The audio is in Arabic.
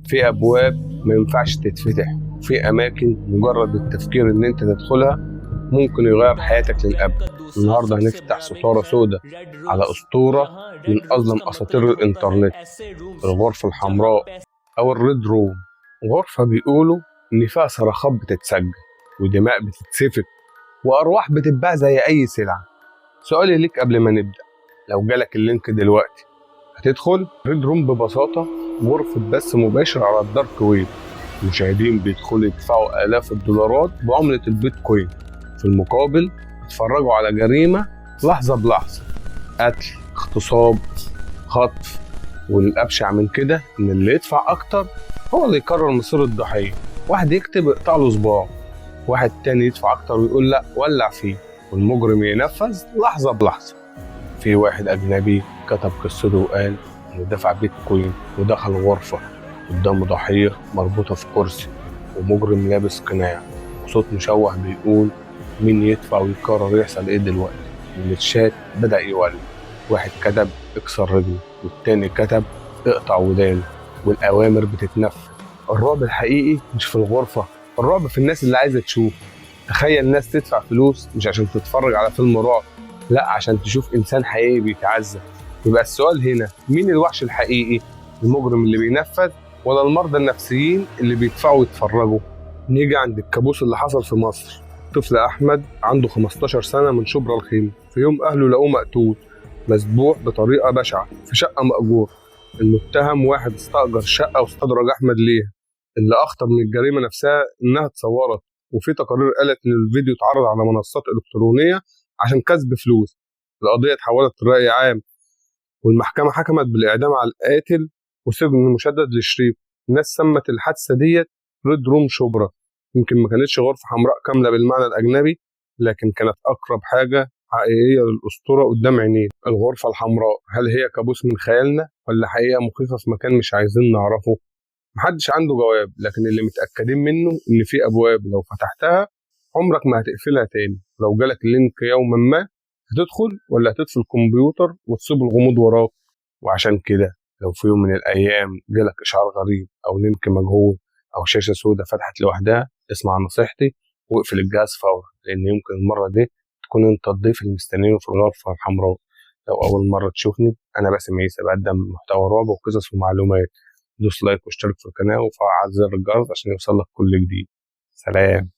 في ابواب ما ينفعش تتفتح، وفي اماكن مجرد التفكير ان انت تدخلها ممكن يغير حياتك للابد. النهارده هنفتح ستاره سوداء على اسطوره من اظلم اساطير الانترنت، الغرفه الحمراء او الريد روم. غرفه بيقولوا ان فيها صرخات بتتسجل ودماء بتتسفك وارواح بتتباع زي اي سلعه. سؤالي ليك قبل ما نبدا، لو جالك اللينك دلوقتي هتدخل؟ ريد روم ببساطه غرفه بث مباشر على الدارك ويب. المشاهدين بيدخلوا يدفعوا آلاف الدولارات بعملة البيتكوين، في المقابل يتفرجوا على جريمة لحظة بلحظة، قتل، اغتصاب، خطف. والأبشع من كده إن اللي يدفع أكتر هو اللي يقرر مصير الضحية. واحد يكتب اقطع له صباعه، واحد تاني يدفع أكتر ويقول لأ ولع فيه، والمجرم ينفذ لحظة بلحظة. في واحد أجنبي كتب قصته وقال إنه دفع بيتكوين ودخل غرفة قدامه ضحية مربوطة في كرسي ومجرم لابس قناع، وصوت مشوه بيقول مين يدفع ويقرر يحصل ايه دلوقتي. الشات بدأ يولد، واحد كتب اكسر رجله والتاني كتب اقطع ودانه، والأوامر بتتنفذ. الرعب الحقيقي مش في الغرفة، الرعب في الناس اللي عايزة تشوف. تخيل ناس تدفع فلوس مش عشان تتفرج على فيلم رعب، لا عشان تشوف إنسان حقيقي بيتعذب. يبقى السؤال هنا، مين الوحش الحقيقي؟ المجرم اللي بينفذ ولا المرضى النفسيين اللي بيدفعوا يتفرجوا؟ نيجي عند الكابوس اللي حصل في مصر. طفل أحمد عنده 15 سنة من شبرا الخيمة، في يوم أهله لقوه مقتول مسبوح بطريقة بشعة في شقة مأجور. المتهم واحد استأجر شقة واستدرج أحمد ليها. اللي أخطر من الجريمة نفسها إنها اتصورت، وفي تقارير قالت إن الفيديو اتعرض على منصات إلكترونية عشان كسب فلوس. القضية اتحولت لرأي عام، والمحكمة حكمت بالإعدام على القاتل وسجن مشدد لشريف. الناس سمت الحادثة ديت ريد روم شبرا. يمكن ما كانتش غرفة حمراء كاملة بالمعنى الأجنبي، لكن كانت أقرب حاجة حقيقية للأسطورة قدام عينينا. الغرفة الحمراء هل هي كابوس من خيالنا ولا حقيقة مخيفة في مكان مش عايزين نعرفه؟ محدش عنده جواب، لكن اللي متأكدين منه إن في أبواب لو فتحتها عمرك ما هتقفلها تاني. لو جالك لينك يوما ما هتدخل ولا هتطفي الكمبيوتر وتسيب الغموض وراك؟ وعشان كده لو في يوم من الأيام جالك إشعار غريب أو لينك مجهول أو شاشة سوداء فتحت لوحدها، اسمع نصيحتي واقفل الجهاز فورا، لأن يمكن المرة دي تكون أنت الضيف اللي مستنيه في الغرفة الحمراء. لو أول مرة تشوفني، أنا باسم عيسى، بقدم محتوى رعب وقصص ومعلومات. دوس لايك واشترك في القناة وفعل زر الجرس عشان يوصلك كل جديد. سلام.